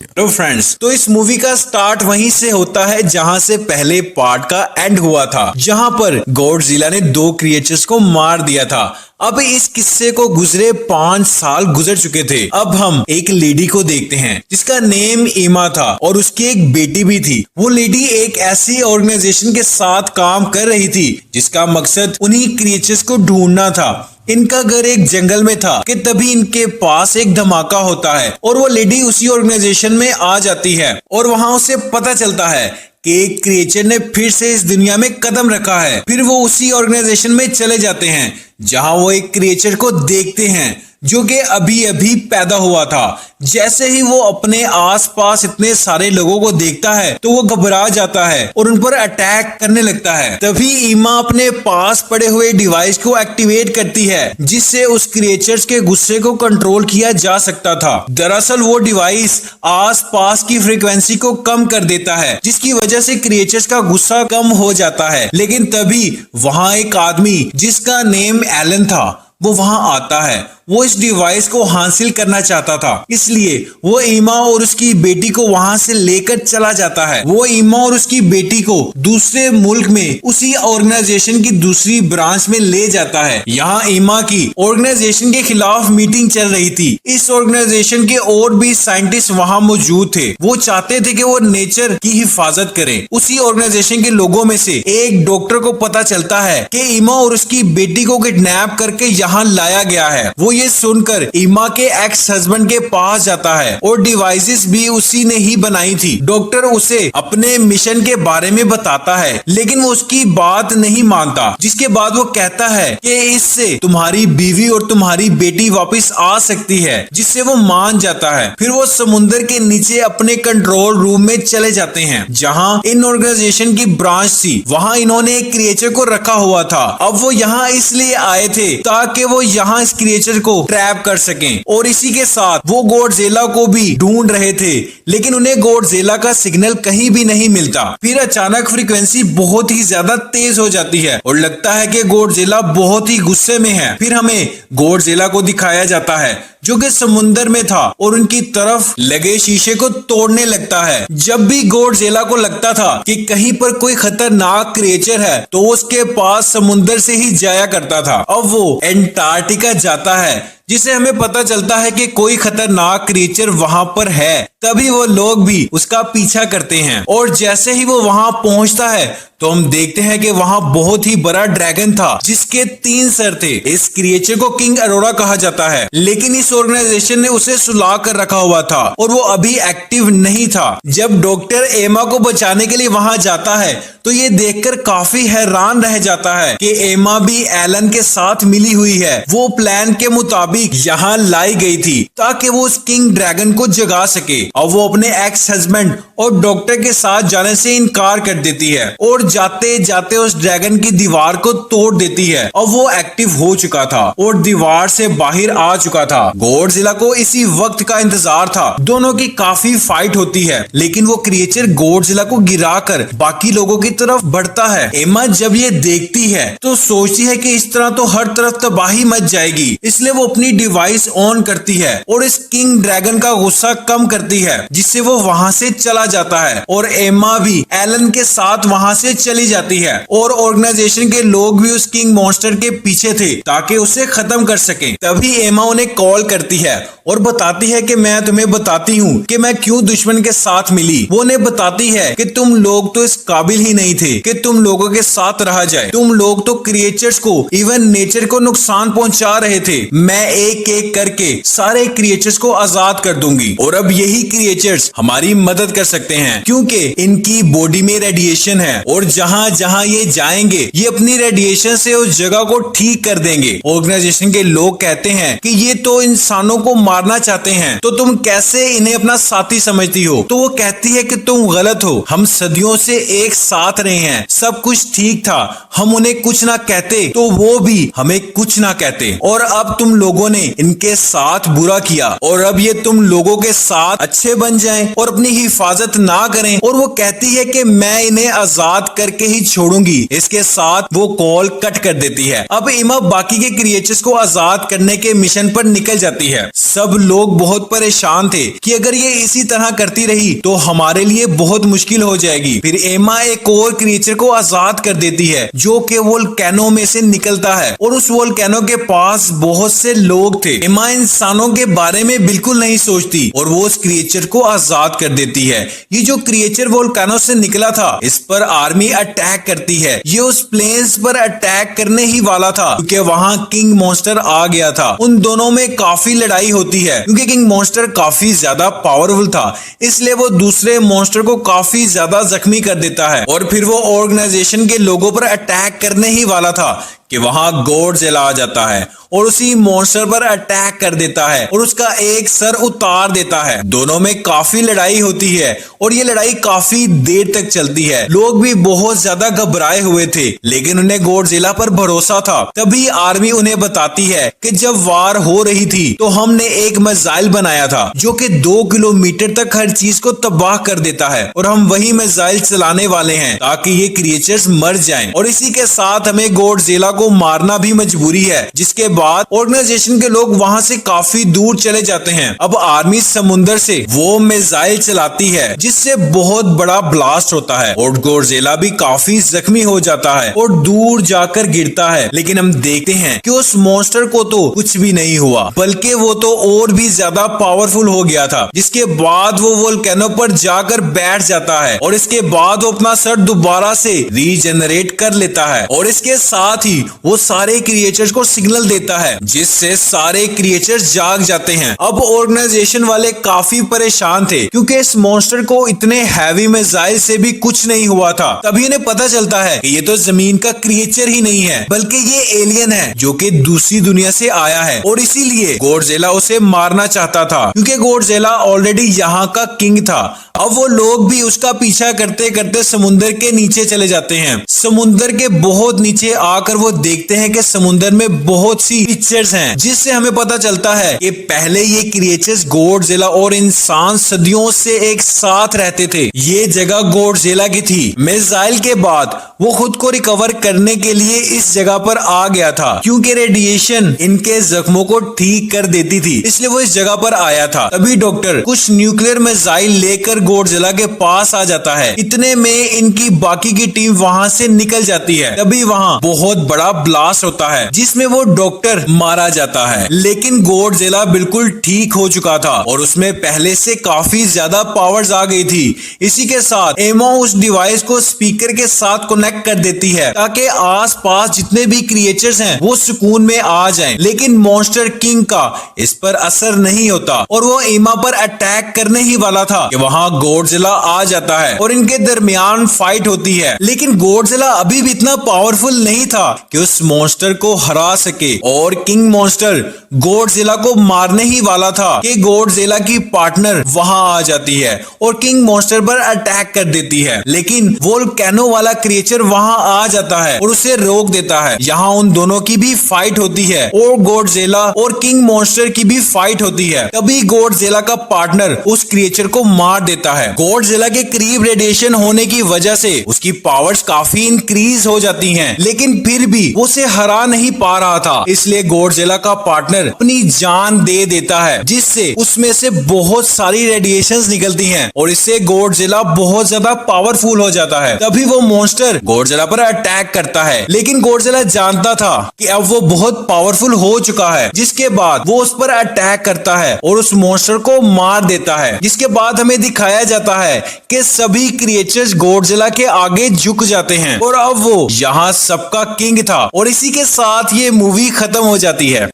Hello friends, तो इस movie का स्टार्ट वहीं से होता है जहां से पहले पार्ट का एंड हुआ था, जहां पर गॉडजिला ने दो क्रिएचर्स को मार दिया था। अब इस किस्से को गुजरे 5 साल गुजर चुके थे। अब हम एक लेडी को देखते हैं जिसका नेम ईमा था और उसकी एक बेटी भी थी। वो लेडी एक ऐसी ऑर्गेनाइजेशन के साथ काम कर रही थी जिसका मकसद उन्हीं क्रिएचर्स को ढूंढना था। इनका घर एक जंगल में था कि तभी इनके पास एक धमाका होता है और वो लेडी उसी ऑर्गेनाइजेशन में आ जाती है और वहां उसे पता चलता है कि एक क्रिएचर ने फिर से इस दुनिया में कदम रखा है। फिर वो उसी ऑर्गेनाइजेशन में चले जाते हैं जहां वो एक क्रिएचर को देखते हैं जो कि अभी अभी पैदा हुआ था। जैसे ही वो अपने आसपास इतने सारे लोगों को देखता है तो वो घबरा जाता है और उन पर अटैक करने लगता है। तभी ईमा अपने पास पड़े हुए डिवाइस को एक्टिवेट करती है जिससे उस क्रिएचर्स के गुस्से को कंट्रोल किया जा सकता था। दरअसल वो डिवाइस आसपास की फ्रीक्वेंसी को कम कर देता है जिसकी वजह से क्रिएचर्स का गुस्सा कम हो जाता है। लेकिन तभी वहां एक आदमी जिसका नेम एलन था वो वहां आता है। वो इस डिवाइस को हासिल करना चाहता था, इसलिए वो ईमा और उसकी बेटी को वहां से लेकर चला जाता है। वो ईमा और उसकी बेटी को दूसरे मुल्क में उसी ऑर्गेनाइजेशन की दूसरी ब्रांच में ले जाता है। यहाँ ईमा की ऑर्गेनाइजेशन के खिलाफ मीटिंग चल रही थी। इस ऑर्गेनाइजेशन के और भी साइंटिस्ट वहां मौजूद थे। वो चाहते थे कि वो नेचर की हिफाजत करें। उसी ऑर्गेनाइजेशन के लोगों में से एक डॉक्टर को पता चलता है कि ईमा और उसकी बेटी को किडनैप करके यहाँ लाया गया है। वो ये सुनकर ईमा के एक्स हस्बैंड के पास जाता है और डिवाइसेस भी उसी ने ही बनाई थी। डॉक्टर उसे अपने मिशन के बारे में बताता है लेकिन वो उसकी बात नहीं मानता, जिसके बाद वो कहता है कि इससे तुम्हारी बीवी और तुम्हारी बेटी वापस आ सकती है, जिससे वो मान जाता है। फिर वो समुद्र के नीचे अपने कंट्रोल रूम में चले जाते हैं जहाँ इन ऑर्गेनाइजेशन की ब्रांच थी। वहाँ इन्होंने एक क्रिएचर को रखा हुआ था। अब वो यहाँ इसलिए आए थे ताकि वो यहाँ इस क्रिएचर को ट्रैप कर सकें और इसी के साथ वो गॉडजिला को भी ढूंढ रहे थे, लेकिन उन्हें गॉडजिला का सिग्नल कहीं भी नहीं मिलता। फिर अचानक फ्रीक्वेंसी बहुत ही ज्यादा तेज हो जाती है और लगता है कि गॉडजिला बहुत ही गुस्से में है। फिर हमें गॉडजिला को दिखाया जाता है जो कि समुंदर में था और उनकी तरफ लगे शीशे को तोड़ने लगता है। जब भी गॉडजिला को लगता था कि कहीं पर कोई खतरनाक क्रिएचर है तो उसके पास समुंदर से ही जाया करता था। अब वो एंटार्क्टिका जाता है जिसे हमें पता चलता है कि कोई खतरनाक क्रिएचर वहां पर है। तभी वो लोग भी उसका पीछा करते हैं और जैसे ही वो वहां पहुंचता है तो हम देखते हैं कि वहां बहुत ही बड़ा ड्रैगन था जिसके 3 सर थे। इस क्रिएचर को किंग अरोरा कहा जाता है, लेकिन इस ऑर्गेनाइजेशन ने उसे सुला कर रखा हुआ था और वो अभी एक्टिव नहीं था। जब डॉक्टर एमा को बचाने के लिए वहां जाता है तो ये देखकर काफी हैरान रह जाता है कि एमा भी एलन के साथ मिली हुई है। वो प्लान के मुताबिक यहाँ लाई गई थी ताकि वो उस किंग ड्रैगन को जगा सके। और वो अपने एक्स हस्बैंड और डॉक्टर के साथ जाने से इनकार कर देती है और जाते जाते उस ड्रैगन की दीवार को तोड़ देती है और वो एक्टिव हो चुका था और दीवार से बाहर आ चुका था। गॉडजिला को इसी वक्त का इंतजार था। दोनों की काफी फाइट होती है लेकिन वो क्रिएचर गॉडजिला को गिराकर बाकी लोगों की तरफ बढ़ता है। एमा जब ये देखती है तो सोचती है कि इस तरह तो हर तरफ तबाही मच जाएगी, इसलिए वो अपनी डिवाइस ऑन करती है और इस किंग ड्रैगन का गुस्सा कम करती है जिससे वो वहां से चला जाता है और एमा भी एलन के साथ वहां से चली जाती है और ऑर्गेनाइजेशन के लोग भी उस किंग मॉन्स्टर के पीछे थे ताकि उसे खत्म कर सकें। तभी एमा उन्हें कॉल करती है और बताती है कि मैं तुम्हें बताती हूँ कि मैं क्यों दुश्मन के साथ मिली। वो उन्हें बताती है कि तुम लोग तो इस काबिल ही नहीं थे कि तुम लोगों के साथ रहा जाए। तुम लोग तो क्रिएचर्स को इवन नेचर को नुकसान पहुंचा रहे थे। मैं एक एक करके सारे क्रिएचर्स को आजाद कर दूंगी और अब यही क्रिएचर्स हमारी मदद कर सकते हैं क्योंकि इनकी बॉडी में रेडिएशन है और जहां जहां ये जाएंगे ये अपनी रेडिएशन से उस जगह को ठीक कर देंगे। ऑर्गेनाइजेशन के लोग कहते हैं कि ये तो इंसानों को मारना चाहते हैं, तो तुम कैसे इन्हें अपना साथी समझती हो। तो वो कहती है कि तुम गलत हो, हम सदियों से एक साथ रहे हैं, सब कुछ ठीक था, हम उन्हें कुछ ना कहते तो वो भी हमें कुछ ना कहते और अब तुम लोगों लोगों ने इनके साथ बुरा किया और अब ये तुम लोगों के साथ अच्छे बन जाएं और अपनी हिफाजत ना करें, और वो कहती है कि मैं इन्हें आजाद करके ही छोड़ूंगी। इसके साथ वो कॉल कट कर देती है। अब इमा बाकी के क्रिएचर्स को आजाद करने के मिशन पर निकल जाती है। सब लोग बहुत परेशान थे कि अगर ये इसी तरह करती रही तो हमारे लिए बहुत मुश्किल हो जाएगी। फिर एमा एक और क्रिएचर को आजाद कर देती है जो कि वोल्केनो में से निकलता है, और उस वोल्केनो के पास बहुत से लोग थे। एमा इंसानों के बारे में बिल्कुल नहीं सोचती और वो उस क्रिएचर को आजाद कर देती है। ये जो क्रिएचर वोल्केनो से निकला था, इस पर आर्मी अटैक करती है। ये उस प्लेन्स पर अटैक करने ही वाला था क्योंकि वहां किंग मॉन्स्टर आ गया था। उन दोनों में काफी लड़ाई होती है क्योंकि किंग मॉन्स्टर काफी ज्यादा पावरफुल था, इसलिए वो दूसरे मॉन्स्टर को काफी ज्यादा जख्मी कर देता है। और फिर वो ऑर्गेनाइजेशन के लोगों पर अटैक करने ही वाला था कि वहां गॉडजिला आ जाता है और उसी मॉन्स्टर पर अटैक कर देता है और उसका एक सर उतार देता है। दोनों में काफी लड़ाई होती है और ये लड़ाई काफी देर तक चलती है। लोग भी बहुत ज्यादा घबराए हुए थे, लेकिन उन्हें गॉडजिला पर भरोसा था। तभी आर्मी उन्हें बताती है कि जब वार हो रही थी तो हमने एक मिसाइल बनाया था जो कि 2 किलोमीटर तक हर चीज को तबाह कर देता है, और हम वही मिसाइल चलाने वाले हैं ताकि ये क्रिएचर्स मर जाएं। और इसी के साथ हमें गॉडजिला को मारना भी मजबूरी है। जिसके बाद ऑर्गेनाइजेशन के लोग वहां से काफी दूर चले जाते हैं। अब आर्मी समुंदर से वो मिसाइल चलाती है जिससे बहुत बड़ा ब्लास्ट होता है और गॉडजिला भी काफी जख्मी हो जाता है और दूर जाकर गिरता है। लेकिन हम देखते हैं कि उस मॉन्स्टर को तो कुछ भी नहीं हुआ, बल्कि वो तो और भी ज्यादा पावरफुल हो गया था। जिसके बाद वो वोल्केनो पर जाकर बैठ जाता है और इसके बाद वो अपना सर दोबारा से रीजनरेट कर लेता है और इसके साथ ही वो सारे क्रिएचर्स को सिग्नल देता है जिससे सारे क्रिएचर्स जाग जाते हैं। अब ऑर्गेनाइजेशन वाले काफी परेशान थे क्योंकि इस मॉन्स्टर को इतने हैवी मिसाइल से भी कुछ नहीं हुआ था। तभी इन्हें पता चलता है कि ये तो जमीन का क्रिएचर ही नहीं है बल्कि ये एलियन है जो कि दूसरी दुनिया से आया है, और इसीलिए गॉडजिला उसे मारना चाहता था क्योंकि गॉडजिला ऑलरेडी यहाँ का किंग था। अब वो लोग भी उसका पीछा करते करते समुद्र के नीचे चले जाते हैं। समुद्र के बहुत नीचे आकर वो देखते हैं कि समुद्र में बहुत सी क्रिएचर्स हैं, जिससे हमें पता चलता है कि पहले ये क्रिएचर्स गॉडजिला और इंसान सदियों से एक साथ रहते थे। ये जगह गॉडजिला की थी। मिसाइल के बाद वो खुद को रिकवर करने के लिए इस जगह पर आ गया था क्योंकि रेडिएशन इनके जख्मों को ठीक कर देती थी, इसलिए वो इस जगह पर आया था। तभी डॉक्टर कुछ न्यूक्लियर मिसाइल लेकर गॉडजिला के पास आ जाता है। इतने में इनकी बाकी की टीम वहां से निकल जाती है। तभी वहां बहुत बड़ा ब्लास्ट होता है जिसमें वो डॉक्टर मारा जाता है, लेकिन गॉडजिला बिल्कुल ठीक हो चुका था और उसमें पहले से काफी ज्यादा पावर्स आ गई थी। इसी के साथ एमा उस डिवाइस को स्पीकर के साथ कनेक्ट कर देती है ताकि आसपास जितने भी क्रिएचर्स हैं वो सुकून में आ जाएं। लेकिन मॉन्स्टर किंग का इस पर असर नहीं होता और वो एमा पर अटैक करने ही वाला था कि वहां गॉडजिला आ जाता है और इनके दरमियान फाइट होती है। लेकिन गॉडजिला अभी भी इतना पावरफुल नहीं था कि उस मॉन्स्टर को हरा सके, और किंग मॉन्स्टर गॉडजिला को मारने ही वाला था कि गॉडजिला की पार्टनर वहां आ जाती है और किंग मॉन्स्टर पर अटैक कर देती है। लेकिन वोल्केनो वाला क्रिएचर वहां आ जाता है और उसे रोक देता है। यहाँ उन दोनों की भी फाइट होती है और गॉडजिला और किंग मॉन्स्टर की भी फाइट होती है। तभी गॉडजिला का पार्टनर उस क्रिएचर को मार देता है। गॉडजिला के करीब रेडिएशन होने की वजह से उसकी पावर्स काफी इंक्रीज हो जाती हैं, लेकिन फिर भी वो उसे हरा नहीं पा रहा था। इसलिए गॉडजिला का पार्टनर अपनी जान दे देता है जिससे उसमें से बहुत सारी रेडिएशंस निकलती हैं और इससे गॉडजिला बहुत ज्यादा पावरफुल हो जाता है। तभी वो मॉन्स्टर गॉडजिला पर अटैक करता है, लेकिन गॉडजिला जानता था कि अब वो बहुत पावरफुल हो चुका है। जिसके बाद वो उस पर अटैक करता है और उस मॉन्स्टर को मार देता है। जिसके बाद हमें दिखाया जाता है कि सभी क्रिएचर्स गॉडजिला के आगे झुक जाते हैं और अब वो यहाँ सबका किंग था। और इसी के साथ ये मूवी खत्म हो जाती है।